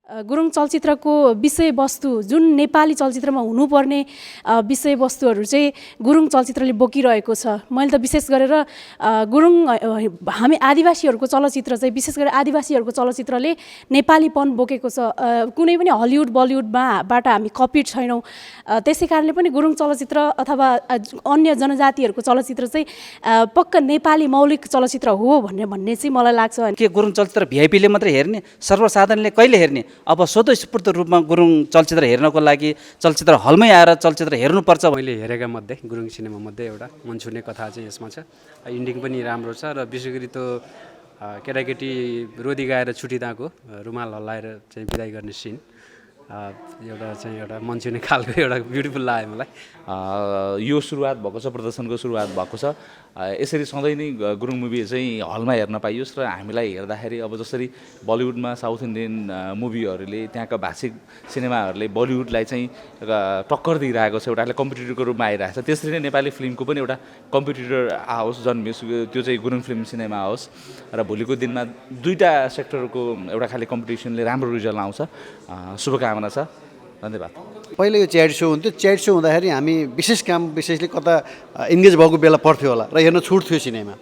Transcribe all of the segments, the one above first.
गुरुङ चलचित्रको विषयवस्तु जुन नेपाली चलचित्रमा हुनुपर्ने विषयवस्तुहरू चाहिँ गुरुङ चलचित्रले बोकिरहेको छ। मैले त विशेष गरेर गुरुङ हामी आदिवासीहरूको चलचित्र चाहिँ विशेष गरेर आदिवासीहरूको चलचित्रले नेपालीपन बोकेको छ। कुनै पनि हलिउड बलिउडबाट हामी कपिड छैनौँ। त्यसै कारणले पनि गुरुङ चलचित्र अथवा अन्य जनजातिहरूको चलचित्र चाहिँ पक्का नेपाली मौलिक चलचित्र हो भन्ने चाहिँ मलाई लाग्छ। के गुरुङ चलचित्र भिआइपीले मात्रै हेर्ने, सर्वसाधारणले कहिले हेर्ने? अब स्वतस्फूर्त रूपमा गुरुङ चलचित्र हेर्नको लागि चलचित्र हलमै आएर चलचित्र हेर्नुपर्छ। मैले हेरेका मध्ये गुरुङ सिनेमा मध्ये एउटा मन छुने कथा चाहिँ यसमा छ। इन्डिङ पनि राम्रो छ र विशेष गरी त्यो केटाकेटी रोदी गाएर छुटिँदाको रुमाल हल्लाएर चाहिँ बिदाई गर्ने सिन एउटा मन छुने खालको एउटा ब्युटिफुल लाग्यो मलाई। यो सुरुवात भएको छ, प्रदर्शनको सुरुवात भएको छ। यसरी सधैँ नै गुरुङ मुभी चाहिँ हलमा हेर्न पाइयोस् र हामीलाई हेर्दाखेरि अब जसरी बलिउडमा साउथ इन्डियन मुभीहरूले त्यहाँका भाषिक सिनेमाहरूले बलिउडलाई चाहिँ टक्कर दिइरहेको छ, एउटाले कम्पिटिटरको रूपमा आइरहेको छ, त्यसरी नै नेपाली फिल्मको पनि एउटा कम्पिटिटर आओस्, जन्मियोस्, त्यो चाहिँ गुरुङ फिल्म सिनेमा आओस् र भोलिको दिनमा दुईवटा सेक्टरको एउटा खालि कम्पिटिसनले राम्रो रिजल्ट आउँछ। शुभकामना छ। धन्यवाद। पहिले यो च्याट सो हुन्थ्यो। च्याट सो हुँदाखेरि हामी विशेषले कता इन्गेज भएको बेला पर्थ्यो होला र हेर्न छुट थियो सिनेमा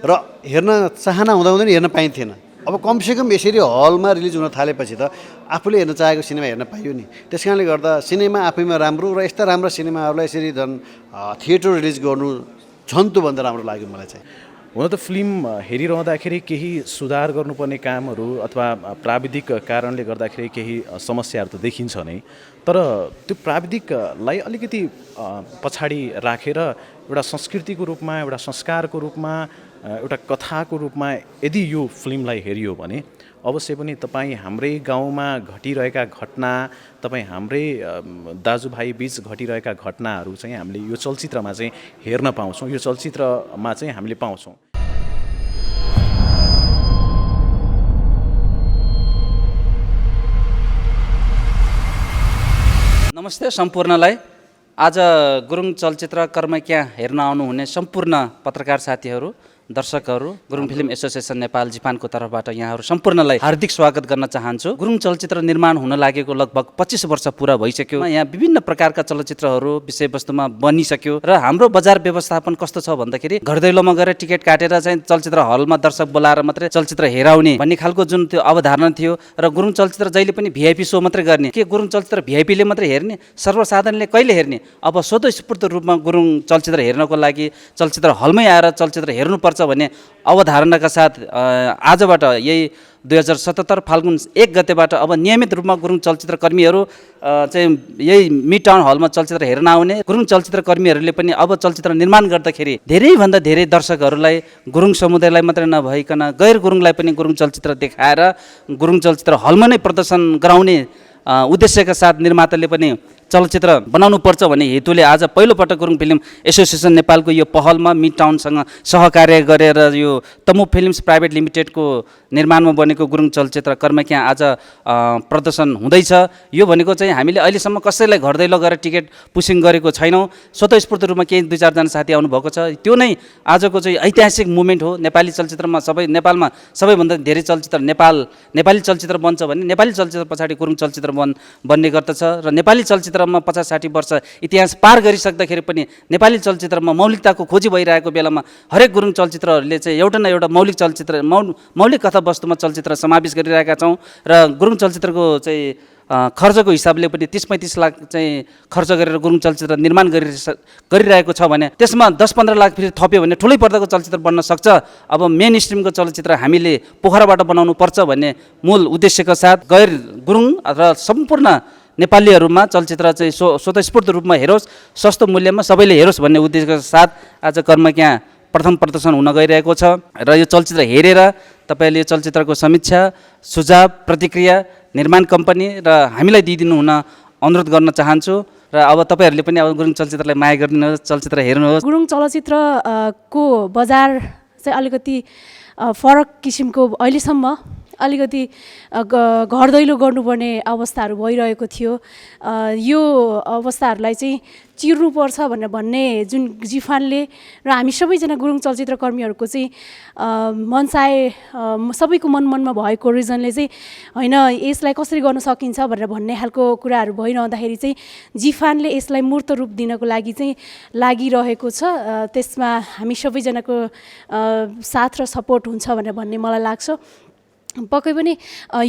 र हेर्न चाहना हुँदाहुँदै नि हेर्न पाइन्थेन। अब कमसेकम यसरी हलमा रिलिज हुन थालेपछि त आफूले हेर्न चाहेको सिनेमा हेर्न पाइयो नि। त्यस कारणले गर्दा सिनेमा आफैमा राम्रो र यस्ता राम्रा सिनेमाहरूलाई यसरी झन् थिएटर रिलिज गर्नु झन् त्योभन्दा राम्रो लाग्यो मलाई चाहिँ। हुन त फिल्म हेरिरहँदाखेरि केही सुधार गर्नुपर्ने कामहरू अथवा प्राविधिक कारणले गर्दाखेरि केही समस्याहरू त देखिन्छ नै, तर त्यो प्राविधिकलाई अलिकति पछाडि राखेर एउटा संस्कृतिको रूपमा, एउटा संस्कारको रूपमा, एउटा कथाको रूपमा यदि यो फिल्मलाई हेरियो भने अवश्य पनि तपाईँ हाम्रै गाउँमा घटिरहेका घटना, तपाईँ हाम्रै दाजुभाइ बीच घटिरहेका घटनाहरू चाहिँ हामीले यो चलचित्रमा चाहिँ हेर्न पाउँछौँ, यो चलचित्रमा चाहिँ हामीले पाउँछौँ। नमस्ते सम्पूर्णलाई। आज गुरुङ चलचित्र कर्मक्या हेर्न आउनुहुने सम्पूर्ण पत्रकार साथीहरू, दर्शकहरू, गुरुङ फिल्म एसोसिएसन नेपाल जिपानको तर्फबाट यहाँहरू सम्पूर्णलाई हार्दिक स्वागत गर्न चाहन्छु। गुरुङ चलचित्र निर्माण हुन लागेको लगभग 25 वर्ष पुरा भइसक्यो। यहाँ विभिन्न प्रकारका चलचित्रहरू विषयवस्तुमा बनिसक्यो र हाम्रो बजार व्यवस्थापन कस्तो छ भन्दाखेरि घरदैलोमा गएर टिकट काटेर चाहिँ चलचित्र हलमा दर्शक बोलाएर मात्रै चलचित्र हेराउने भन्ने खालको जुन त्यो अवधारणा थियो र गुरुङ चलचित्र जहिले पनि भिआइपी सो मात्रै गर्ने। के गुरुङ चलचित्र भिआइपीले मात्रै हेर्ने, सर्वसाधारणले कहिले हेर्ने? अब स्वतस्फूर्त रूपमा गुरुङ चलचित्र हेर्नको लागि चलचित्र हलमै आएर चलचित्र हेर्नुपर्छ भन्ने अवधारणाका साथ आजबाट यही 2077 फाल्गुन 1 गतेबाट अब नियमित रूपमा गुरुङ चलचित्र कर्मीहरू चाहिँ यही मिड टाउन हलमा चलचित्र हेर्न आउने। गुरुङ चलचित्र कर्मीहरूले पनि अब चलचित्र निर्माण गर्दाखेरि धेरैभन्दा धेरै दर्शकहरूलाई गुरुङ समुदायलाई मात्रै नभइकन गैर गुरुङलाई पनि गुरुङ चलचित्र देखाएर गुरुङ चलचित्र हलमा नै प्रदर्शन गराउने उद्देश्यका साथ निर्माताले पनि चलचित्र बनाउनु पर्छ भन्ने हेतुले आज पहिलोपटक गुरुङ फिल्म एसोसिएसन नेपालको यो पहलमा मिड टाउनसँग सहकार्य गरेर यो तमु फिल्म्स प्राइभेट लिमिटेडको निर्माणमा बनेको गुरुङ चलचित्र कर्मक्या आज प्रदर्शन हुँदैछ। यो भनेको चाहिँ हामीले अहिलेसम्म कसैलाई घरदैलो गएर टिकट पुसिङ गरेको छैनौँ। स्वतस्फूर्त रूपमा केही 2-4 जना साथी आउनुभएको छ। त्यो नै आजको चाहिँ ऐतिहासिक मुभमेन्ट हो। नेपाली चलचित्रमा नेपालमा सबैभन्दा धेरै चलचित्र नेपाली चलचित्र बन्छ भने नेपाली चलचित्र पछाडि गुरुङ चलचित्र बन्ने गर्दछ र नेपाली चलचित्रमा 50-60 वर्ष इतिहास पार गरिसक्दाखेरि पनि नेपाली चलचित्रमा मौलिकताको खोजी भइरहेको बेलामा हरेक गुरुङ चलचित्रहरूले चाहिँ एउटा न एउटा मौलिक चलचित्र मौलिक कथावस्तुमा चलचित्र समावेश गरिरहेका छौँ र गुरुङ चलचित्रको चाहिँ खर्चको हिसाबले पनि 30-35 लाख चाहिँ खर्च गरेर गुरुङ चलचित्र निर्माण गरिरहेको छ भने त्यसमा 10-15 लाख फेरि थप्यो भने ठुलै पर्दाको चलचित्र बन्न सक्छ। अब मेन स्ट्रिमको चलचित्र हामीले पोखराबाट बनाउनु पर्छ भन्ने मूल उद्देश्यका साथ गैर गुरुङ र सम्पूर्ण नेपालीहरूमा चलचित्र चाहिँ स्वतस्फूर्त रूपमा हेरोस्, सस्तो मूल्यमा सबैले हेरोस् भन्ने उद्देश्यका साथ आज कर्मक्या प्रथम प्रदर्शन हुन गइरहेको छ र यो चलचित्र हेरेर तपाईँले यो चलचित्रको समीक्षा, सुझाव, प्रतिक्रिया निर्माण कम्पनी र हामीलाई दिइदिनु हुन अनुरोध गर्न चाहन्छु र अब तपाईँहरूले पनि अब गुरुङ चलचित्रलाई माया गरिदिनुहोस्, चलचित्र हेर्नुहोस्। गुरुङ चलचित्रको बजार चाहिँ अलिकति फरक किसिमको अहिलेसम्म अलिकति घर दैलो गर्नुपर्ने अवस्थाहरू भइरहेको थियो। यो अवस्थाहरूलाई चाहिँ चिर्नुपर्छ भन्ने जुन जिफानले र हामी सबैजना गुरुङ चलचित्रकर्मीहरूको चाहिँ मनसाय सबैको मनमा भएको रिजनले चाहिँ होइन यसलाई कसरी गर्न सकिन्छ भनेर भन्ने खालको कुराहरू भइरहँदाखेरि चाहिँ जिफानले यसलाई मूर्त रूप दिनको लागि चाहिँ लागिरहेको छ। त्यसमा हामी सबैजनाको साथ र सपोर्ट हुन्छ भनेर भन्ने मलाई लाग्छ। पक्कै पनि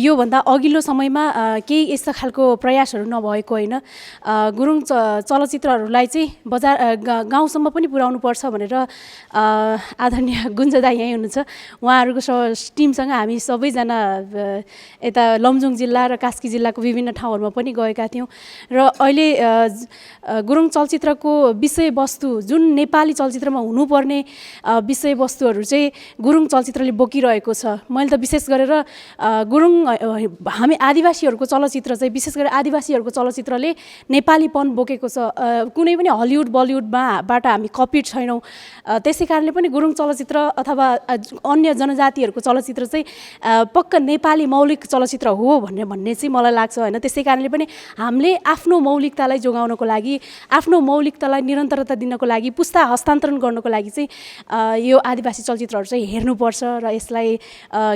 योभन्दा अघिल्लो समयमा केही यस्ता खालको प्रयासहरू नभएको होइन। गुरुङ चलचित्रहरूलाई चाहिँ बजार गाउँसम्म पनि पुर्याउनुपर्छ भनेर आदरणीय गुन्जा दाइ यहीँ हुनुहुन्छ, उहाँहरूको टिमसँग हामी सबैजना यता लमजुङ जिल्ला र कास्की जिल्लाको विभिन्न ठाउँहरूमा पनि गएका थियौँ र अहिले गुरुङ चलचित्रको विषयवस्तु जुन नेपाली चलचित्रमा हुनुपर्ने विषयवस्तुहरू चाहिँ गुरुङ चलचित्रले बोकिरहेको छ। मैले त विशेष गरेर गुरुङ हामी आदिवासीहरूको चलचित्र चाहिँ विशेष गरी आदिवासीहरूको चलचित्रले नेपालीपन बोकेको छ। कुनै पनि हलिउड बलिउडबाट हामी कपिड छैनौँ। त्यसै कारणले पनि गुरुङ चलचित्र अथवा अन्य जनजातिहरूको चलचित्र चाहिँ पक्का नेपाली मौलिक चलचित्र हो भन्ने चाहिँ मलाई लाग्छ होइन। त्यसै कारणले पनि हामीले आफ्नो मौलिकतालाई जोगाउनको लागि, आफ्नो मौलिकतालाई निरन्तरता दिनको लागि, पुस्ता हस्तान्तरण गर्नको लागि चाहिँ यो आदिवासी चलचित्रहरू चाहिँ हेर्नुपर्छ र यसलाई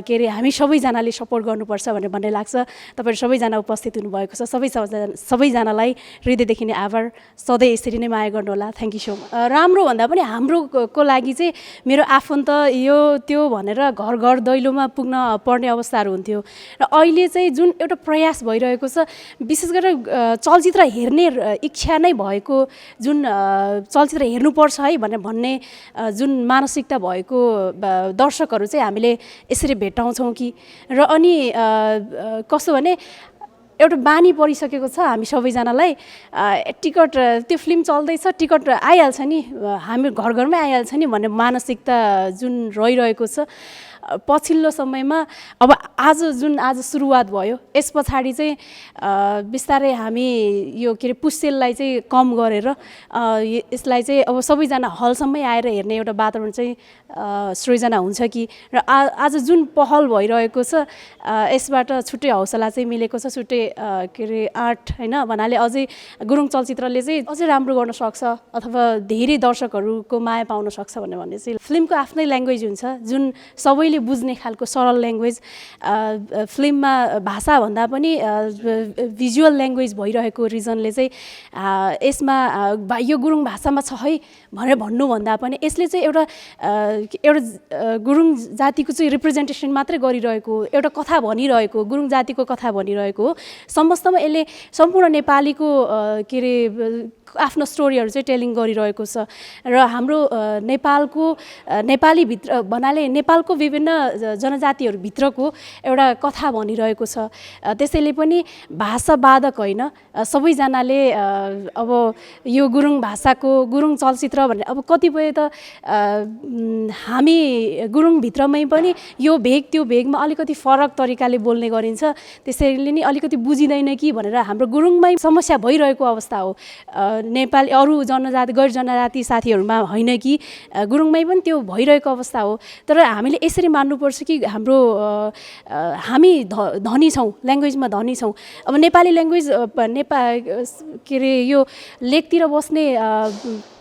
के अरे हामी सबैजनाले सपोर्ट गर्नुपर्छ भन्ने लाग्छ। तपाईँहरू सबैजना उपस्थित हुनुभएको छ, सबैजनालाई हृदयदेखि नै आभार। सधैँ यसरी नै माया गर्नुहोला। Thank you so much. राम्रो भन्दा पनि हाम्रोको लागि चाहिँ मेरो आफन्त यो त्यो भनेर घर घर दैलोमा पुग्न पर्ने अवस्थाहरू हुन्थ्यो र अहिले चाहिँ जुन एउटा प्रयास भइरहेको छ, विशेष गरेर चलचित्र हेर्ने इच्छा नै भएको, जुन चलचित्र हेर्नुपर्छ है भन्ने जुन मानसिकता भएको दर्शकहरू चाहिँ हामीले यसरी भेट्टाउँछौँ कि र अनि कस्तो भने एउटा बानी परिसकेको छ हामी सबैजनालाई। टिकट त्यो फिल्म चल्दैछ, टिकट आइहाल्छ नि, हामी घर घरमै आइहाल्छ नि भन्ने मानसिकता जुन रहिरहेको छ पछिल्लो समयमा। अब आज सुरुवात भयो, यस पछाडि चाहिँ बिस्तारै हामी यो के अरे पुस्सेललाई चाहिँ कम गरेर यसलाई चाहिँ अब सबैजना हलसम्मै आएर हेर्ने एउटा वातावरण चाहिँ सृजना हुन्छ कि। र आज जुन पहल भइरहेको छ यसबाट छुट्टै हौसला चाहिँ मिलेको छ, छुट्टै के अरे आर्ट होइन भन्नाले अझै गुरुङ चलचित्रले चाहिँ अझै राम्रो गर्न सक्छ अथवा धेरै दर्शकहरूको माया पाउन सक्छ भन्ने चाहिँ। फिल्मको आफ्नै ल्याङ्ग्वेज हुन्छ जुन सबैले बुझ्ने खालको सरल ल्याङ्ग्वेज। फिल्ममा भाषाभन्दा पनि भिजुअल ल्याङ्ग्वेज भइरहेको रिजनले चाहिँ यसमा यो गुरुङ भाषामा छ है भनेर भन्नुभन्दा पनि यसले चाहिँ एउटा गुरुङ जातिको चाहिँ रिप्रेजेन्टेसन मात्रै गरिरहेको, एउटा कथा भनिरहेको, गुरुङ जातिको कथा भनिरहेको हो। समस्तमा यसले सम्पूर्ण नेपालीको के अरे आफ्नो स्टोरीहरू चाहिँ टेलिङ गरिरहेको छ र हाम्रो नेपालीभित्र भन्नाले नेपालको विभिन्न जनजातिहरूभित्रको एउटा कथा भनिरहेको छ। त्यसैले पनि भाषावादक होइन, सबैजनाले अब यो गुरुङ भाषाको गुरुङ चलचित्र भन्ने अब कतिपय त हामी गुरुङभित्रमै पनि यो भेग त्यो भेगमा अलिकति फरक तरिकाले बोल्ने गरिन्छ, त्यसैले नि अलिकति बुझिँदैन कि भनेर हाम्रो गुरुङमै समस्या भइरहेको अवस्था हो। नेपाली अरू जनजाति गैर जनजाति साथीहरूमा होइन कि गुरुङमै पनि त्यो भइरहेको अवस्था हो। तर हामीले यसरी मान्नुपर्छ कि हामी धनी छौँ, ल्याङ्ग्वेजमा धनी छौँ। अब नेपाली ल्याङ्ग्वेज के अरे यो लेकतिर बस्ने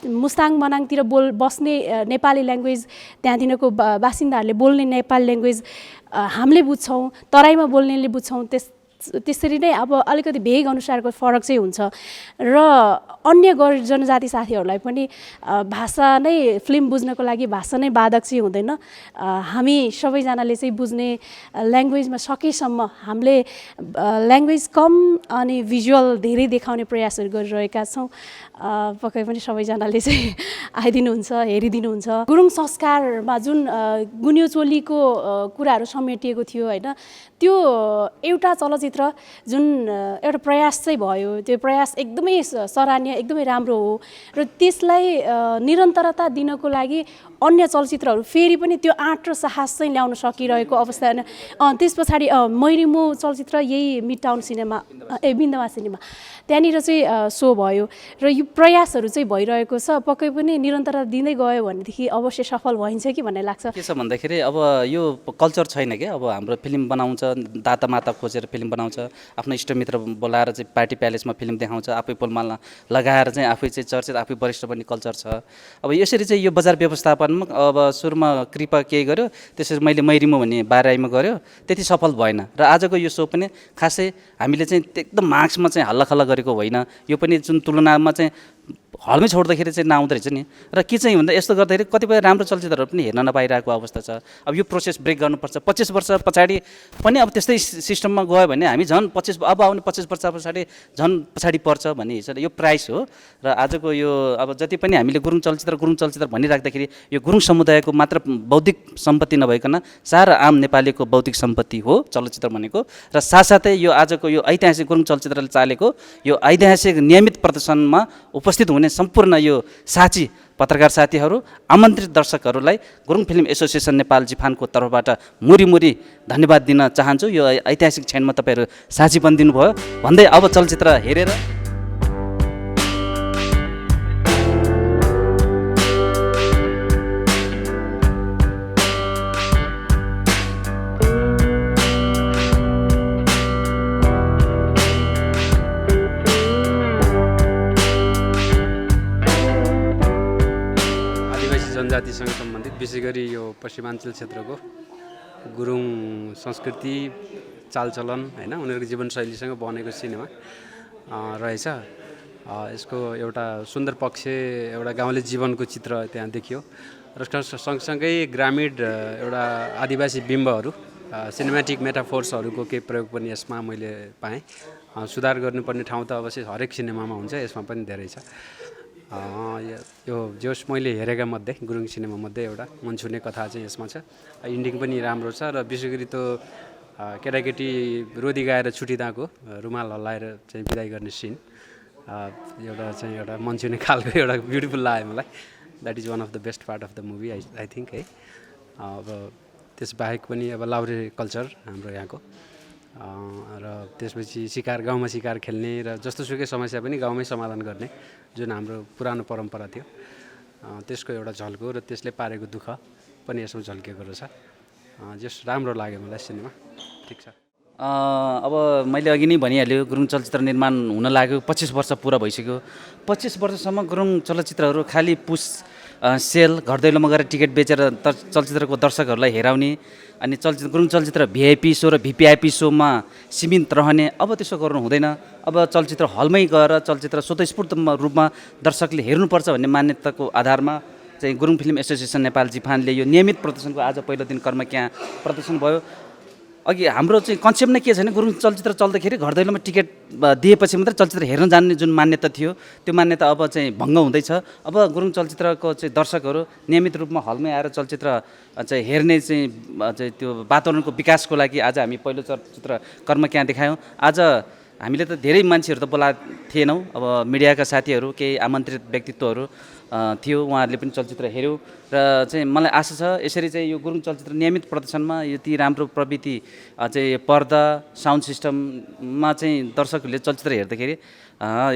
मुस्ताङ मनाङतिर बस्ने नेपाली ल्याङ्ग्वेज, त्यहाँदेखिको बासिन्दाहरूले बोल्ने नेपाली ल्याङ्ग्वेज हामीले बुझ्छौँ, तराईमा बोल्नेले बुझ्छौँ। त्यसरी नै अब अलिकति भेग अनुसारको फरक चाहिँ हुन्छ र अन्य गैर जनजाति साथीहरूलाई पनि भाषा नै फिल्म बुझ्नको लागि भाषा नै बाधक चाहिँ हुँदैन। हामी सबैजनाले चाहिँ बुझ्ने ल्याङ्ग्वेजमा सकेसम्म हामीले ल्याङ्ग्वेज कम अनि भिजुअल धेरै देखाउने प्रयासहरू गरिरहेका छौँ। पक्कै पनि सबैजनाले चाहिँ आइदिनुहुन्छ, हेरिदिनुहुन्छ। गुरुङ संस्कारमा जुन गुन्यु चोलीको कुराहरू समेटिएको थियो होइन, त्यो एउटा चलचित्र जुन एउटा प्रयास चाहिँ भयो, त्यो प्रयास एकदमै सराहनीय, एकदमै राम्रो हो र त्यसलाई निरन्तरता दिनको लागि अन्य चलचित्रहरू फेरि पनि त्यो आँट र साहस चाहिँ ल्याउन सकिरहेको अवस्था होइन। त्यस पछाडि मैरिमो चलचित्र यही मिड टाउन सिनेमा बिन्दवा सिनेमा त्यहाँनिर चाहिँ सो भयो र यो प्रयासहरू चाहिँ भइरहेको छ। पक्कै पनि निरन्तरता दिँदै गयो भनेदेखि अवश्य सफल भइन्छ कि भन्ने लाग्छ। के छ भन्दाखेरि अब यो कल्चर छैन क्या, अब हाम्रो फिल्म बनाउँछ, दाता माता खोजेर फिल्म बनाउँछ, आफ्नो इष्टमित्र बोलाएर चाहिँ पार्टी प्यालेसमा फिल्म देखाउँछ, आफै पोलमा लगाएर चाहिँ आफै चाहिँ चर्चित, आफै वरिष्ठ बन्ने कल्चर छ। अब यसरी चाहिँ यो बजार व्यवस्थापनमा अब सुरुमा कृपा केही गर्यो, त्यसरी मैले मैरिमो भन्ने बाराईमा गऱ्यो, त्यति सफल भएन र आजको यो सो पनि खासै हामीले चाहिँ एकदम मार्क्समा चाहिँ हल्लाखल्ला गरेको होइन। यो पनि जुन तुलनामा चाहिँ हलमै छोड्दाखेरि चाहिँ नआउँदो रहेछ नि। र के चाहिँ भन्दा यस्तो गर्दाखेरि कतिपय राम्रो चलचित्रहरू पनि हेर्न नपाइरहेको अवस्था छ। अब यो प्रोसेस ब्रेक गर्नुपर्छ। 25 वर्ष पछाडि पनि अब त्यस्तै सिस्टममा गयो भने हामी झन् अब आउने 25 वर्ष पछाडि झन् पछाडि पर्छ भन्ने हिसाबले यो प्राइस हो। र आजको यो अब जति पनि हामीले गुरुङ चलचित्र भनिराख्दाखेरि यो गुरुङ समुदायको मात्र बौद्धिक सम्पत्ति नभइकन सारा आम नेपालीको बौद्धिक सम्पत्ति हो चलचित्र भनेको। र साथसाथै यो आजको यो ऐतिहासिक गुरुङ चलचित्रले चालेको यो ऐतिहासिक नियमित प्रदर्शनमा उपस्थित हुने सम्पूर्ण यो साथी पत्रकार साथीहरू, आमन्त्रित दर्शकहरूलाई गुरुङ फिल्म एसोसिएसन नेपाल जिफानको तर्फबाट मुरी धन्यवाद दिन चाहन्छु। यो ऐतिहासिक क्षणमा तपाईँहरू साथी बनिदिनु भयो भन्दै अब चलचित्र हेरेर जनजातिसँग सम्बन्धित विशेष गरी यो पश्चिमाञ्चल क्षेत्रको गुरुङ संस्कृति चालचलन होइन उनीहरूको जीवनशैलीसँग बनेको सिनेमा रहेछ। यसको एउटा सुन्दर पक्ष एउटा गाउँले जीवनको चित्र त्यहाँ देखियो र सँगसँगै ग्रामीण एउटा आदिवासी बिम्बहरू सिनेमेटिक मेटाफोर्सहरूको केही प्रयोग पनि यसमा मैले पाएँ। सुधार गर्नुपर्ने ठाउँ त अवश्य हरेक सिनेमामा हुन्छ, यसमा पनि धेरै छ। यो जोस मैले हेरेका मध्ये गुरुङ सिनेमा मध्ये एउटा मन छुने कथा चाहिँ यसमा छ। इन्डिङ पनि राम्रो छ र विशेष गरी त्यो केटाकेटी रोदी गाएर छुटिँदाको रुमाल हल्लाएर चाहिँ बिदाई गर्ने सिन एउटा मन छुने खालको एउटा ब्युटिफुल लाग्यो मलाई। That is one of the best part of the movie I think है। अब त्यसबाहेक पनि अब लाउरे कल्चर हाम्रो यहाँको र त्यसपछि गाउँमा शिकार खेल्ने र जस्तोसुकै समस्या पनि गाउँमै समाधान गर्ने जुन हाम्रो पुरानो परम्परा थियो त्यसको एउटा झल्को र त्यसले पारेको दुःख पनि यसमा झल्किएको रहेछ। जस राम्रो लाग्यो मलाई सिनेमा। ठिक छ। अब मैले अघि नै भनिहाल्यो गुरुङ चलचित्र निर्माण हुन लाग्यो 25 वर्ष पुरा भइसक्यो। 25 वर्षसम्म गुरुङ चलचित्रहरू खालि सेल घर दैलोमा गएर टिकट बेचेर चलचित्रको दर्शकहरूलाई हेराउने अनि गुरुङ चलचित्र भिआइपी सो र भिपिआइपी सोमा सीमित रहने, अब त्यसो गर्नु हुँदैन। अब चलचित्र हलमै गएर चलचित्र स्वतस्फूर्त रूपमा दर्शकले हेर्नुपर्छ भन्ने मान्यताको आधारमा चाहिँ गुरुङ फिल्म एसोसिएसन नेपाल जिफानले यो नियमित प्रदर्शनको आज पहिलो दिन कर्मक्या प्रदर्शन भयो। अघि हाम्रो चाहिँ कन्सेप्ट नै के छैन, गुरुङ चलचित्र चल्दाखेरि घर दैलोमा टिकट दिएपछि मात्रै चलचित्र हेर्न जाने जुन मान्यता थियो त्यो मान्यता अब चाहिँ भङ्ग हुँदैछ। अब गुरुङ चलचित्रको चाहिँ दर्शकहरू नियमित रूपमा हलमै आएर चलचित्र चाहिँ हेर्ने चाहिँ त्यो वातावरणको विकासको लागि आज हामी पहिलो चलचित्र कर्मक्या देखायौँ। आज हामीले त धेरै मान्छेहरू त बोलाएको थिएनौँ, अब मिडियाका साथीहरू केही आमन्त्रित व्यक्तित्वहरू थियो, उहाँहरूले पनि चलचित्र हेऱ्यो र चाहिँ मलाई आशा छ यसरी चाहिँ यो गुरुङ चलचित्र नियमित प्रदर्शनमा यति राम्रो प्रविधि चाहिँ पर्दा साउन्ड सिस्टममा चाहिँ दर्शकहरूले चलचित्र हेर्दाखेरि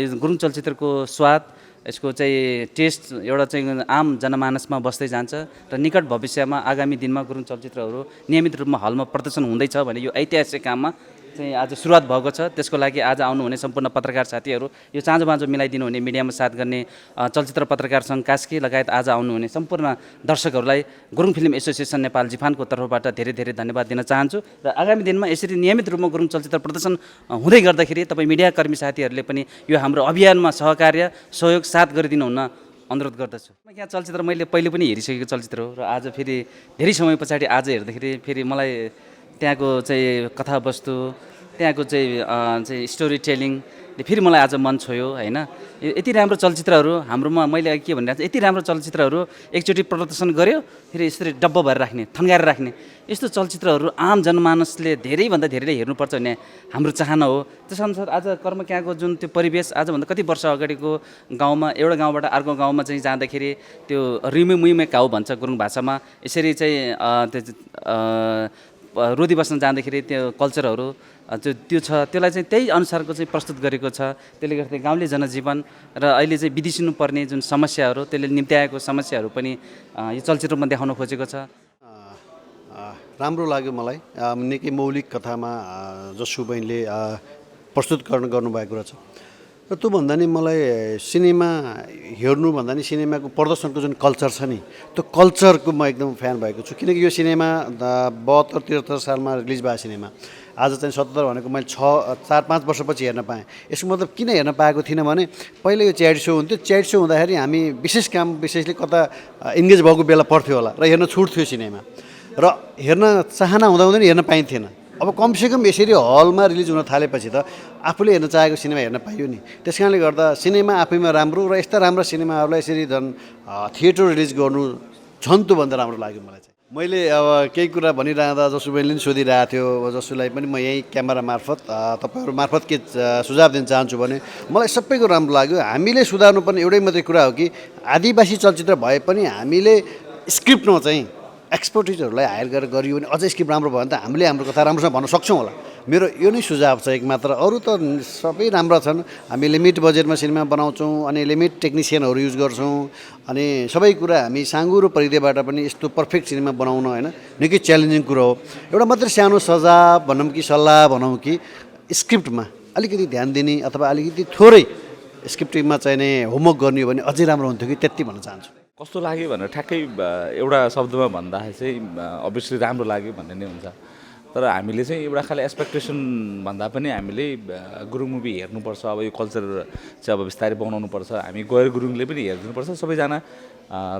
यो गुरुङ चलचित्रको स्वाद यसको चाहिँ टेस्ट एउटा चाहिँ आम जनमानसमा बस्दै जान्छ र निकट भविष्यमा आगामी दिनमा गुरुङ चलचित्रहरू नियमित रूपमा हलमा प्रदर्शन हुँदैछ भने यो ऐतिहासिक काममा चाहिँ आज सुरुवात भएको छ। त्यसको लागि आज आउनुहुने सम्पूर्ण पत्रकार साथीहरू, यो चाँजो बाँझो मिलाइदिनु हुने मिडियामा साथ गर्ने चलचित्र पत्रकार सङ्घ कास्की लगायत आज आउनुहुने सम्पूर्ण दर्शकहरूलाई गुरुङ फिल्म एसोसिएसन नेपाल जिफानको तर्फबाट धेरै धेरै धन्यवाद दिन चाहन्छु। र आगामी दिनमा यसरी नियमित रूपमा गुरुङ चलचित्र प्रदर्शन हुँदै गर्दाखेरि तपाईँ मिडियाकर्मी साथीहरूले पनि यो हाम्रो अभियानमा सहयोग साथ गरिदिनु हुन अनुरोध गर्दछु। यहाँ चलचित्र मैले पहिले पनि हेरिसकेको चलचित्र हो र आज फेरि धेरै समय पछाडि आज हेर्दाखेरि फेरि मलाई त्यहाँको चाहिँ कथावस्तु, त्यहाँको चाहिँ स्टोरी टेलिङ, फेरि मलाई आज मन छोयो होइन। यति राम्रो चलचित्रहरू हाम्रोमा, मैले के भनिरहेको छु, यति राम्रो चलचित्रहरू एकचोटि प्रदर्शन गर्यो फेरि यसरी डब्बा भएर राख्ने, थन्काएर राख्ने, यस्तो चलचित्रहरू आम जनमानसले धेरैभन्दा धेरैले हेर्नुपर्छ भन्ने हाम्रो चाहना हो। त्यसअनुसार आज कर्मक्याको जुन त्यो परिवेश आजभन्दा कति वर्ष अगाडिको गाउँमा, एउटा गाउँबाट अर्को गाउँमा चाहिँ जाँदाखेरि त्यो रिमे काउ भन्छ गुरुङ भाषामा, यसरी चाहिँ रोदी बस्न जाँदाखेरि त्यो कल्चरहरू त्यो छ, त्यसलाई चाहिँ त्यही अनुसारको चाहिँ प्रस्तुत गरेको छ। त्यसले गर्दा गाउँले जनजीवन र अहिले चाहिँ बिदिसिनु पर्ने जुन समस्याहरू, त्यसले निम्त्याएको समस्याहरू पनि यो चलचित्रमा देखाउन खोजेको छ। राम्रो लाग्यो मलाई। निकै मौलिक कथामा जसु बहिनीले प्रस्तुतकरण गर्नुभएको रहेछ। र त्योभन्दा नि मलाई सिनेमा हेर्नु भन्दा नि सिनेमाको प्रदर्शनको जुन कल्चर छ नि, त्यो कल्चरको म एकदम फ्यान भएको छु। किनकि यो सिनेमा 72-73 सालमा रिलिज भएको सिनेमा आज चाहिँ 77 भनेको मैले 4-5 वर्षपछि हेर्न पाएँ। यसको मतलब किन हेर्न पाएको थिइनँ भने पहिला यो च्याट सो हुन्थ्यो। च्याट सो हुँदाखेरि हामी विशेष काम विशेषले कता इन्गेज भएको बेला पर्थ्यो होला र हेर्न छुट थियो सिनेमा, र हेर्न चाहना हुँदा हेर्न पाइन्थेन। अब कमसेकम यसरी हलमा रिलिज हुन थालेपछि त आफूले हेर्न चाहेको सिनेमा हेर्न पाइयो नि। त्यस कारणले गर्दा सिनेमा आफैमा राम्रो, र यस्ता राम्रा सिनेमाहरूलाई यसरी झन् थिएटर रिलिज गर्नु झन् त्योभन्दा राम्रो लाग्यो मलाई चाहिँ। मैले अब केही कुरा भनिरहँदा जसु बहिनीले पनि सोधिरहेको थियो, जसुलाई पनि म यही क्यामेरा मार्फत तपाईँहरू मार्फत के सुझाव दिन चाहन्छु भने मलाई सबैको राम्रो लाग्यो। हामीले सुधार्नुपर्ने एउटै मात्रै कुरा हो कि आदिवासी चलचित्र भए पनि हामीले स्क्रिप्टमा चाहिँ एक्सपर्टिजहरूलाई हायर गरेर गरियो भने अझै स्क्रिप्ट राम्रो भयो भने त हामीले हाम्रो कथा राम्रोसँग भन्न सक्छौँ होला। मेरो यो नै सुझाव छ एक मात्र। अरू त सबै राम्रा छन्। हामी लिमिट बजेटमा सिनेमा बनाउँछौँ अनि लिमिट टेक्निसियनहरू युज गर्छौँ अनि सबै कुरा हामी साँगुरो परिधिबाट पनि यस्तो पर्फेक्ट सिनेमा बनाउन होइन निकै च्यालेन्जिङ कुरो हो। एउटा मात्रै सानो सजाव भनौँ कि सल्लाह भनौँ कि स्क्रिप्टमा अलिकति ध्यान दिने अथवा अलिकति थोरै स्क्रिप्टिङमा चाहिने होमवर्क गर्ने हो भने अझै राम्रो हुन्थ्यो कि त्यति भन्न चाहन्छु। कस्तो लाग्यो भनेर ठ्याक्कै एउटा शब्दमा भन्दाखेरि चाहिँ अभियसली राम्रो लाग्यो भन्ने नै हुन्छ। तर हामीले चाहिँ एउटा खालि एक्सपेक्टेसन भन्दा पनि हामीले गुरुङ मुभी हेर्नुपर्छ। अब यो कल्चर चाहिँ अब बिस्तारै बनाउनुपर्छ। हामी गएर गुरुङले पनि हेरिदिनुपर्छ। सबैजना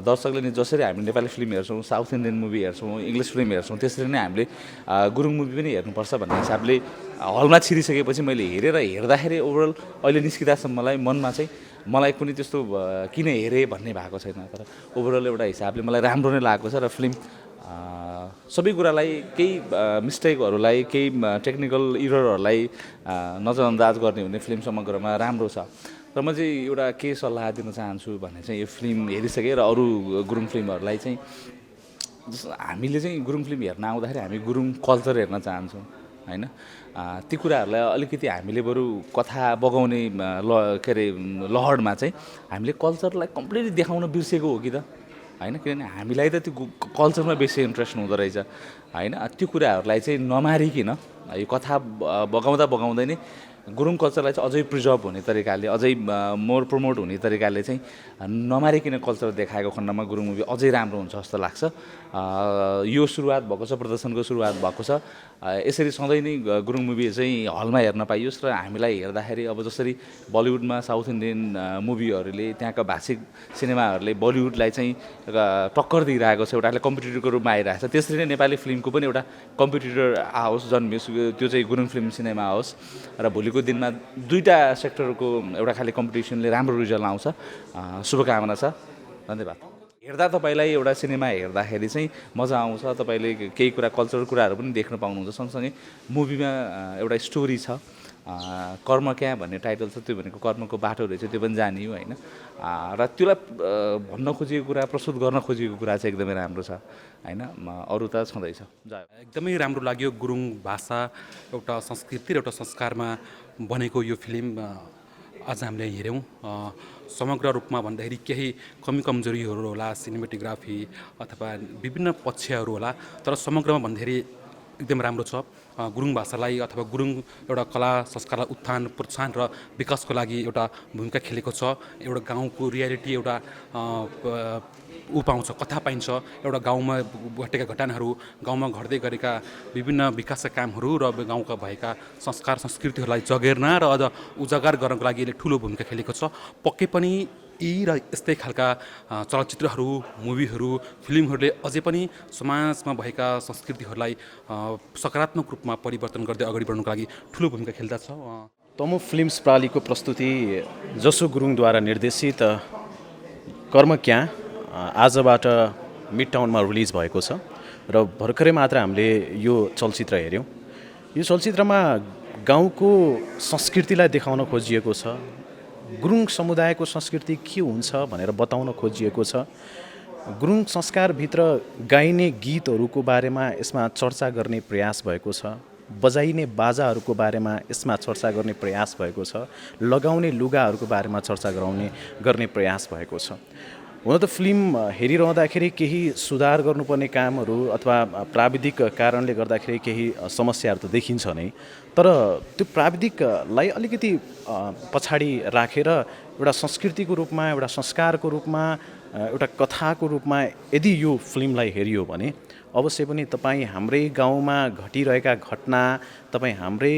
दर्शकले नि जसरी हामी नेपाली फिल्म हेर्छौँ, साउथ इन्डियन मुभी हेर्छौँ, इङ्ग्लिस फिल्म हेर्छौँ, त्यसरी नै हामीले गुरुङ मुभी पनि हेर्नुपर्छ भन्ने हिसाबले हलमा छिरिसकेपछि मैले हेर्दाखेरि ओभरअल अहिले निस्किँदासम्मलाई मनमा चाहिँ मलाई कुनै त्यस्तो किन हेरेँ भन्ने भएको छैन। तर ओभरअल एउटा हिसाबले मलाई राम्रो नै लागेको छ। र फिल्म सबै कुरालाई केही मिस्टेकहरूलाई, केही टेक्निकल इररहरूलाई नजरअन्दाज गर्ने हुने फिल्म समग्रमा राम्रो छ। र म चाहिँ एउटा के सल्लाह दिन चाहन्छु भने चाहिँ यो फिल्म हेरिसकेँ र अरू गुरुङ फिल्महरूलाई चाहिँ हामीले चाहिँ गुरुङ फिल्म हेर्न आउँदाखेरि हामी गुरुङ कल्चर हेर्न चाहन्छौँ होइन। ती कुराहरूलाई अलिकति हामीले बरु कथा बगाउने के अरे लहरमा चाहिँ हामीले कल्चरलाई कम्प्लिटली देखाउन बिर्सेको हो कि त होइन। किनभने हामीलाई त त्यो कल्चरमा बेसी इन्ट्रेस्ट हुँदो रहेछ होइन। त्यो कुराहरूलाई चाहिँ नमारिकन यो कथा बगाउँदै नै गुरुङ कल्चरलाई चाहिँ अझै प्रिजर्भ हुने तरिकाले, अझै मोर प्रमोट हुने तरिकाले चाहिँ नमारिकन कल्चर देखाएको खण्डमा गुरुङ मुभी अझै राम्रो हुन्छ जस्तो लाग्छ। यो सुरुवात भएको छ, प्रदर्शनको सुरुवात भएको छ। यसरी सधैँ नै गुरुङ मुभी चाहिँ हलमा हेर्न पाइयोस् र हामीलाई हेर्दाखेरि अब जसरी बलिउडमा साउथ इन्डियन मुभीहरूले त्यहाँका भाषिक सिनेमाहरूले बलिउडलाई चाहिँ टक्कर दिइरहेको छ, एउटाले कम्पिटिटरको रूपमा आइरहेको छ, त्यसरी नै नेपाली फिल्मको पनि एउटा कम्पिटिटर आओस्, जन्मियोस्, त्यो चाहिँ गुरुङ फिल्म सिनेमा आओस् र भोलिको दिनमा दुईवटा सेक्टरको एउटा खालि कम्पिटिसनले राम्रो रिजल्ट आउँछ। शुभकामना छ। धन्यवाद। हेर्दा तपाईँलाई एउटा सिनेमा हेर्दाखेरि चाहिँ मजा आउँछ। तपाईँले केही कुरा कल्चरल कुराहरू पनि देख्न पाउनुहुन्छ। सँगसँगै मुभीमा एउटा स्टोरी छ, कर्म क्या भन्ने टाइटल छ। त्यो भनेको कर्मको बाटो रहेछ, त्यो पनि जानियो होइन। र त्यसलाई भन्न खोजेको कुरा, प्रस्तुत गर्न खोजेको कुरा चाहिँ एकदमै राम्रो छ होइन। अरू त छँदैछ। एकदमै राम्रो लाग्यो। गुरुङ भाषा एउटा संस्कृति र एउटा संस्कारमा बनेको यो फिल्म आज हामीले हेऱ्यौँ। समग्र रूपमा भन्दाखेरि केही कमी कमजोरीहरू होला, सिनेमेटोग्राफी अथवा विभिन्न पक्षहरू होला, तर समग्रमा भन्दाखेरि एकदम राम्रो छ। गुरुङ भाषालाई अथवा गुरुङ एउटा कला संस्कारलाई उत्थान, प्रोत्साहन र विकासको लागि एउटा भूमिका खेलेको छ। एउटा गाउँको रियालिटी एउटा पाउँछ, कथा पाइन्छ। एउटा गाउँमा घटेका घटनाहरू, गाउँमा घट्दै गरेका विभिन्न विकासका कामहरू र गाउँका भएका संस्कार संस्कृतिहरूलाई जगेर्न र अझ उजागर गर्नको लागि यसले ठुलो भूमिका खेलेको छ। पक्कै पनि यी र यस्तै खालका चलचित्रहरू, मुभीहरू, फिल्महरूले अझै पनि समाजमा भएका संस्कृतिहरूलाई सकारात्मक रूपमा परिवर्तन गर्दै अगाडि बढ्नुको लागि ठुलो भूमिका खेल्दछ। तमु फिल्म्स प्रालीको प्रस्तुति जसो गुरुङद्वारा निर्देशित कर्म क्या आजबाट मिड टाउनमा रिलिज भएको छ र भर्खरै मात्र हामीले यो चलचित्र हेऱ्यौँ। यो चलचित्रमा गाउँको संस्कृतिलाई देखाउन खोजिएको छ, गुरुङ समुदायको संस्कृति के हुन्छ भनेर बताउन खोजिएको छ। गुरुङ संस्कारभित्र गाइने गीतहरूको बारेमा यसमा चर्चा गर्ने प्रयास भएको छ, बजाइने बाजाहरूको बारेमा यसमा चर्चा गर्ने प्रयास भएको छ, लगाउने लुगाहरूको बारेमा चर्चा गर्ने प्रयास भएको छ। हुन त फिल्म हेरिरहँदाखेरि केही सुधार गर्नुपर्ने कामहरू अथवा प्राविधिक कारणले गर्दाखेरि केही समस्याहरू त देखिन्छ नै, तर त्यो प्राविधिकलाई अलिकति पछाडि राखेर एउटा संस्कृतिको रूपमा, एउटा संस्कारको रूपमा, एउटा कथाको रूपमा यदि यो फिल्मलाई हेरियो भने अवश्य पनि तपाईँ हाम्रै गाउँमा घटिरहेका घटना, तपाईँ हाम्रै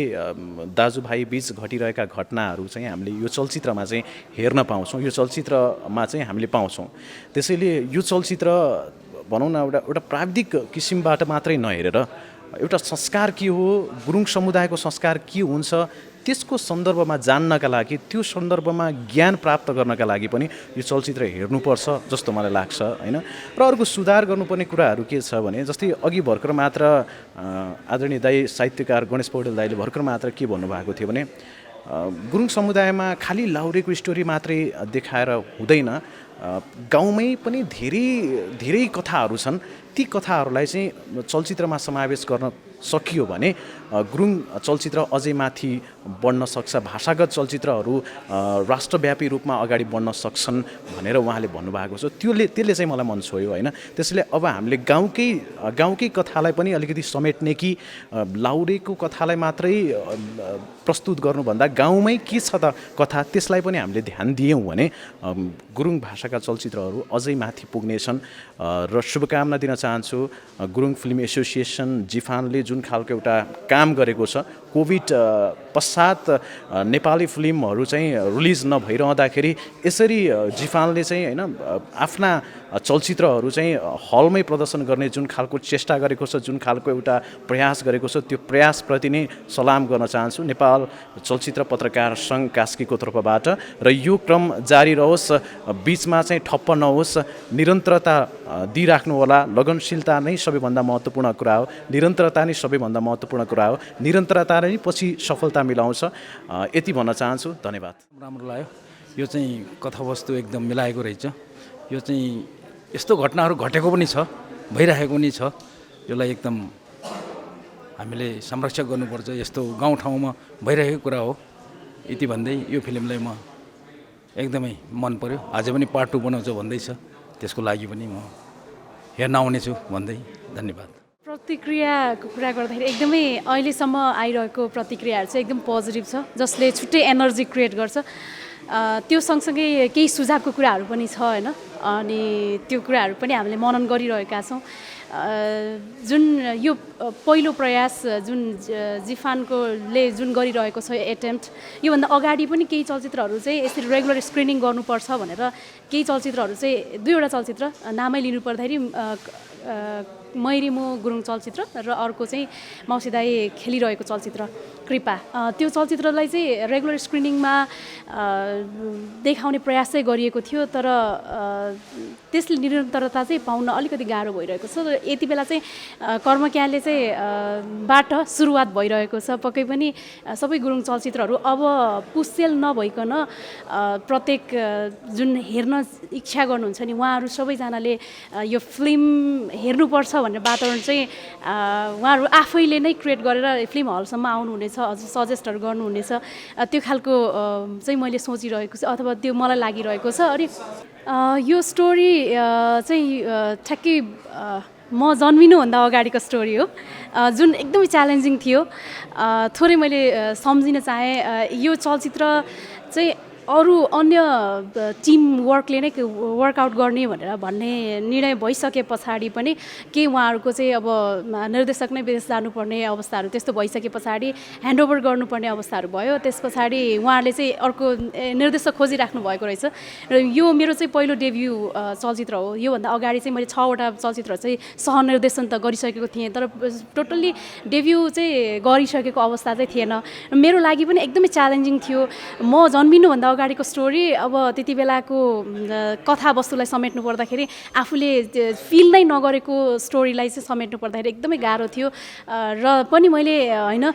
दाजुभाइ बिच घटिरहेका घटनाहरू चाहिँ हामीले यो चलचित्रमा चाहिँ हेर्न पाउँछौँ, यो चलचित्रमा चाहिँ हामीले पाउँछौँ। त्यसैले यो चलचित्र भनौँ न एउटा प्राविधिक किसिमबाट मात्रै नहेरेर एउटा संस्कार के हो, गुरुङ समुदायको संस्कार के हुन्छ त्यसको सन्दर्भमा जान्नका लागि, त्यो सन्दर्भमा ज्ञान प्राप्त गर्नका लागि पनि यो चलचित्र हेर्नुपर्छ जस्तो मलाई लाग्छ हैन। र अर्को सुधार गर्नुपर्ने कुराहरू के छ भने जस्तै अघि भर्खर मात्र आदरणीय दाई साहित्यकार गणेश पौडेल दाईले भर्खर मात्र के भन्नुभएको थियो भने गुरुङ समुदायमा खालि लाहुरेको स्टोरी मात्रै देखाएर हुँदैन, गाउँमै पनि धेरै कथाहरू छन्। ती कथाहरूलाई चाहिँ चलचित्रमा समावेश गर्न सकियो भने गुरुङ चलचित्र अझै माथि बढ्न सक्छ, भाषागत चलचित्रहरू राष्ट्रव्यापी रूपमा अगाडि बढ्न सक्छन् भनेर उहाँले भन्नुभएको छ। त्यसले चाहिँ मलाई मन छोयो होइन। त्यसैले अब हामीले गाउँकै कथालाई पनि अलिकति समेट्ने कि लाहुरेको कथालाई मात्रै प्रस्तुत गर्नुभन्दा गाउँमै के छ त कथा त्यसलाई पनि हामीले ध्यान दियौँ भने गुरुङ भाषाका चलचित्रहरू अझै माथि पुग्नेछन्। र शुभकामना दिन चाहन्छु गुरुङ फिल्म एसोसिएसन जिफानले जुन खालको एउटा काम गरेको छ, कोभिड पश्चात नेपाली फिल्महरू चाहिँ रिलिज नभइरहँदाखेरि यसरी जिफानले चाहिँ होइन आफ्ना चलचित्रहरू चाहिँ हलमै प्रदर्शन गर्ने जुन खालको चेष्टा गरेको छ, जुन खालको एउटा प्रयास गरेको छ, त्यो प्रयासप्रति नै सलाम गर्न चाहन्छु नेपाल चलचित्र पत्रकार सङ्घ कास्कीको तर्फबाट। र यो क्रम जारी रहोस्, बिचमा चाहिँ ठप्प नहोस्, निरन्तरता दिइराख्नु होला। लगनशीलता नै सबैभन्दा महत्त्वपूर्ण कुरा हो, निरन्तरता नै सबैभन्दा महत्त्वपूर्ण कुरा हो, निरन्तरता नै पछि सफलता मिलाउँछ। यति भन्न चाहन्छु, धन्यवाद। राम्रो लाग्यो, यो चाहिँ कथावस्तु एकदम मिलाएको रहेछ। यो चाहिँ यस्तो घटनाहरू घटेको पनि छ, भइरहेको पनि छ, यसलाई एकदम हामीले संरक्षण गर्नुपर्छ। यस्तो गाउँठाउँमा भइरहेको कुरा हो। यति भन्दै यो फिल्मलाई म एकदमै मन पर्यो। अझै पनि पार्ट 2 बनाउँछ भन्दैछ, त्यसको लागि पनि म हेर्न आउनेछु भन्दै धन्यवाद। प्रतिक्रियाको कुरा गर्दाखेरि एकदमै अहिलेसम्म आइरहेको प्रतिक्रियाहरू चाहिँ एकदम पोजिटिभ छ, जसले छुट्टै एनर्जी क्रिएट गर्छ। त्यो सँगसँगै केही सुझावको कुराहरू पनि छ होइन, अनि त्यो कुराहरू पनि हामीले मनन गरिरहेका छौँ। जुन यो पहिलो प्रयास जुन जिफानकोले जुन गरिरहेको छ एटेम्प्ट, योभन्दा अगाडि पनि केही चलचित्रहरू चाहिँ यसरी रेगुलर स्क्रिनिङ गर्नुपर्छ भनेर केही चलचित्रहरू चाहिँ 2वटा चलचित्र नामै लिनु पर्दाखेरि मैरिमो गुरुङ चलचित्र र अर्को चाहिँ मौसी दाई खेलिरहेको चलचित्र कृपा, त्यो चलचित्रलाई चाहिँ रेगुलर स्क्रिनिङमा देखाउने प्रयास चाहिँ गरिएको थियो, तर त्यसले निरन्तरता चाहिँ पाउन अलिकति गाह्रो भइरहेको छ। र यति बेला चाहिँ कर्मक्याले चाहिँ बाट सुरुवात भइरहेको छ। पक्कै पनि सबै गुरुङ चलचित्रहरू अब पुसेल नभइकन प्रत्येक जुन हेर्न इच्छा गर्नुहुन्छ नि उहाँहरू सबैजनाले यो फिल्म हेर्नुपर्छ भन्ने वातावरण चाहिँ उहाँहरू आफैले नै क्रिएट गरेर फिल्म हलसम्म आउनुहुनेछ, अझ सजेस्टहरू गर्नुहुनेछ। त्यो खालको चाहिँ मैले सोचिरहेको छु अथवा त्यो मलाई लागिरहेको छ। अनि यो स्टोरी चाहिँ ठ्याक्कै म जन्मिनुभन्दा अगाडिको स्टोरी हो, जुन एकदमै च्यालेन्जिङ थियो। थोरै मैले सम्झिन चाहेँ यो चलचित्र चाहिँ अरू अन्य टिम वर्कले नै वर्कआउट गर्ने भन्ने निर्णय भइसके पछाडि पनि के उहाँहरूको चाहिँ अब निर्देशक नै विदेश जानुपर्ने अवस्थाहरू त्यस्तो भइसके पछाडि ह्यान्डओभर गर्नुपर्ने अवस्थाहरू भयो। त्यस पछाडि उहाँहरूले चाहिँ अर्को निर्देशक खोजिराख्नु भएको रहेछ र यो मेरो चाहिँ पहिलो डेब्यू चलचित्र हो। योभन्दा अगाडि चाहिँ मैले 6वटा चलचित्र चाहिँ सहनिर्देशन त गरिसकेको थिएँ, तर टोटल्ली डेब्यू चाहिँ गरिसकेको अवस्था चाहिँ थिएन। मेरो लागि पनि एकदमै च्यालेन्जिङ थियो। म जन्मिनुभन्दा अगाडिको स्टोरी अब त्यति बेलाको कथावस्तुलाई समेट्नु पर्दाखेरि आफूले फिल नै नगरेको स्टोरीलाई चाहिँ समेट्नु पर्दाखेरि एकदमै गाह्रो थियो र पनि मैले होइन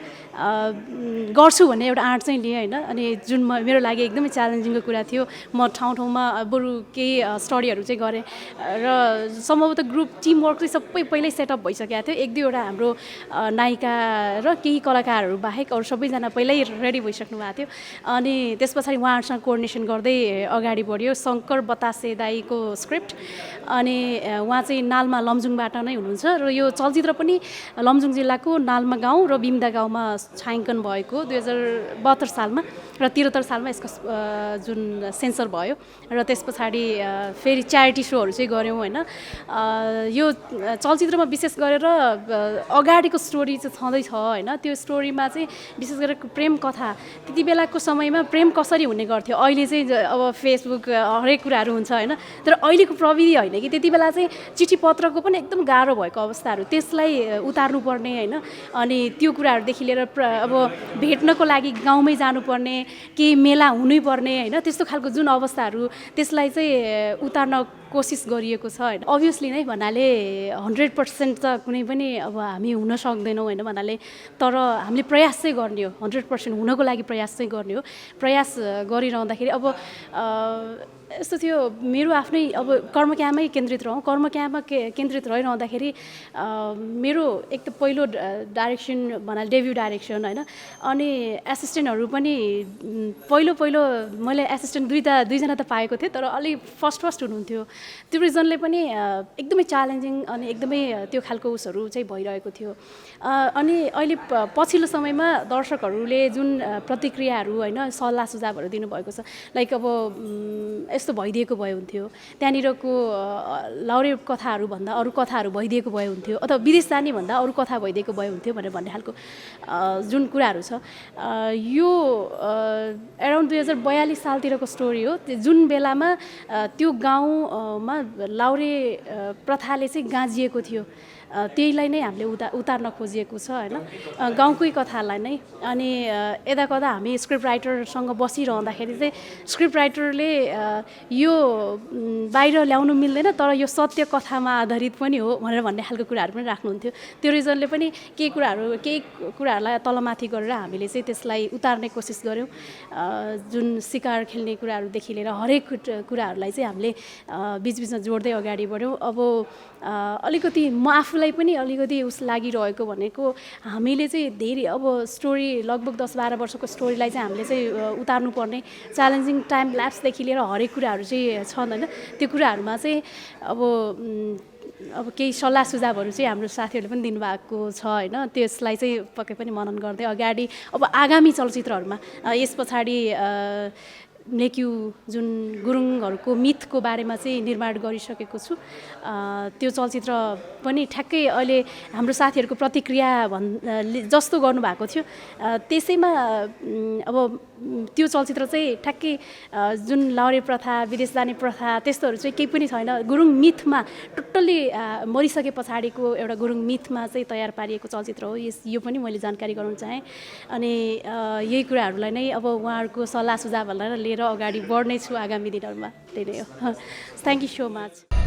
गर्छु भन्ने एउटा आँट चाहिँ लिएँ होइन। अनि जुन मेरो लागि एकदमै च्यालेन्जिङको कुरा थियो। म ठाउँमा बरु केही स्टडीहरू चाहिँ गरेँ र सम्भवतः ग्रुप टिम वर्क चाहिँ सबै पहिल्यै सेटअप भइसकेको थियो। 1-2वटा हाम्रो नायिका र केही कलाकारहरू बाहेक अरू सबैजना पहिल्यै रेडी भइसक्नु भएको थियो। अनि त्यस पछाडि उहाँहरूसँग कोअर्डिनेसन गर्दै अगाडि बढ्यो। शङ्कर बतासे दाईको स्क्रिप्ट, अनि उहाँ चाहिँ नाल्मा लमजुङबाट नै हुनुहुन्छ र यो चलचित्र पनि लमजुङ जिल्लाको नाल्मा गाउँ र बिम्दा गाउँमा छायाङ्कन भएको 2072 सालमा र 73 सालमा यसको जुन सेन्सर भयो र त्यस पछाडि फेरि च्यारिटी सोहरू चाहिँ गऱ्यौँ होइन। यो चलचित्रमा विशेष गरेर अगाडिको स्टोरी चाहिँ छँदैछ होइन। त्यो स्टोरीमा चाहिँ विशेष गरेर प्रेम कथा, त्यति बेलाको समयमा प्रेम कसरी हुने गर्थ्यो, अहिले चाहिँ अब फेसबुक हरेक कुराहरू हुन्छ होइन। तर अहिलेको प्रविधि होइन कि त्यति बेला चाहिँ चिठी पत्रको पनि एकदम गाह्रो भएको अवस्थाहरू, त्यसलाई उतार्नुपर्ने होइन। अनि त्यो कुराहरूदेखि लिएर अब भेट्नको लागि गाउँमै जानुपर्ने, केही मेला हुनैपर्ने होइन, त्यस्तो खालको जुन अवस्थाहरू त्यसलाई चाहिँ उतार्न कोसिस गरिएको छ होइन। अभियसली नै भन्नाले 100% त कुनै पनि अब हामी हुन सक्दैनौँ होइन भन्नाले, तर हामीले प्रयास चाहिँ गर्ने हो। 100% हुनको लागि प्रयास चाहिँ गर्ने हो। प्रयास गरिरहँदाखेरि अब यस्तो थियो, मेरो आफ्नै अब कर्मक्यामै केन्द्रित रहौँ। कर्मक्यामा केन्द्रित रहिरहँदाखेरि मेरो एक त पहिलो डाइरेक्सन भन्नाले डेब्यू डाइरेक्सन होइन। अनि एसिस्टेन्टहरू पनि पहिलो मैले एसिस्टेन्ट दुईजना त पाएको थिएँ, तर अलिक फर्स्ट हुनुहुन्थ्यो। त्यो रिजनले पनि एकदमै च्यालेन्जिङ अनि एकदमै त्यो खालको उसहरू चाहिँ भइरहेको थियो। अनि अहिले पछिल्लो समयमा दर्शकहरूले जुन प्रतिक्रियाहरू होइन सल्लाह सुझावहरू दिनुभएको छ, लाइक अब यस्तो भइदिएको भए हुन्थ्यो, त्यहाँनिरको लौरे कथाहरू भन्दा अरू कथाहरू भइदिएको भए हुन्थ्यो, अथवा विदेश जाने भन्दा अरू कथा भइदिएको भए हुन्थ्यो भन्ने खालको जुन कुराहरू छ। यो एराउन्ड 2042 सालतिरको स्टोरी हो। जुन बेलामा त्यो गाउँमा लाउरे प्रथाले चाहिँ गाँजिएको थियो, त्यहीलाई नै हामीले उतार्न खोजिएको छ होइन, गाउँकै कथालाई नै। अनि यता कता हामी स्क्रिप्ट राइटरसँग बसिरहँदाखेरि चाहिँ स्क्रिप्ट राइटरले यो बाहिर ल्याउनु मिल्दैन, तर यो सत्य कथामा आधारित पनि हो भनेर भन्ने खालको कुराहरू पनि राख्नुहुन्थ्यो। त्यो रिजनले पनि केही कुराहरूलाई तलमाथि गरेर हामीले चाहिँ त्यसलाई उतार्ने कोसिस गऱ्यौँ। जुन सिकार खेल्ने कुराहरूदेखि लिएर हरेक कुराहरूलाई चाहिँ हामीले बिचबिचमा जोड्दै अगाडि बढ्यौँ। अब अलिकति म आफूलाई पनि अलिकति लागिरहेको भनेको हामीले चाहिँ धेरै अब स्टोरी लगभग 10-12 वर्षको स्टोरीलाई चाहिँ हामीले चाहिँ उतार्नुपर्ने च्यालेन्जिङ टाइम ल्याप्सदेखि लिएर हरेक कुराहरू चाहिँ छन् होइन। त्यो कुराहरूमा चाहिँ अब केही सल्लाह सुझावहरू चाहिँ हाम्रो साथीहरूले पनि दिनुभएको छ होइन। त्यसलाई चाहिँ पक्कै पनि मनन गर्दै अगाडि अब आगामी चलचित्रहरूमा यस पछाडि नेक्यु जुन गुरुङहरूको मिथको बारेमा चाहिँ निर्माण गरिसकेको छु। त्यो चलचित्र पनि ठ्याक्कै अहिले हाम्रो साथीहरूको प्रतिक्रिया जस्तो गर्नुभएको थियो, त्यसैमा अब त्यो चलचित्र चाहिँ ठ्याक्कै जुन लाउरे प्रथा, विदेश जाने प्रथा त्यस्तोहरू चाहिँ केही पनि छैन। गुरुङ मिथमा टोटल्ली मरिसके पछाडिको एउटा गुरुङ मिथमा चाहिँ तयार पारिएको चलचित्र हो। यो पनि मैले जानकारी गराउन चाहेँ। अनि यही कुराहरूलाई नै अब उहाँहरूको सल्लाह सुझावहरूलाई लिएर अगाडि बढ्नेछु आगामी दिनहरूमा। त्यही नै हो। Thank you so much.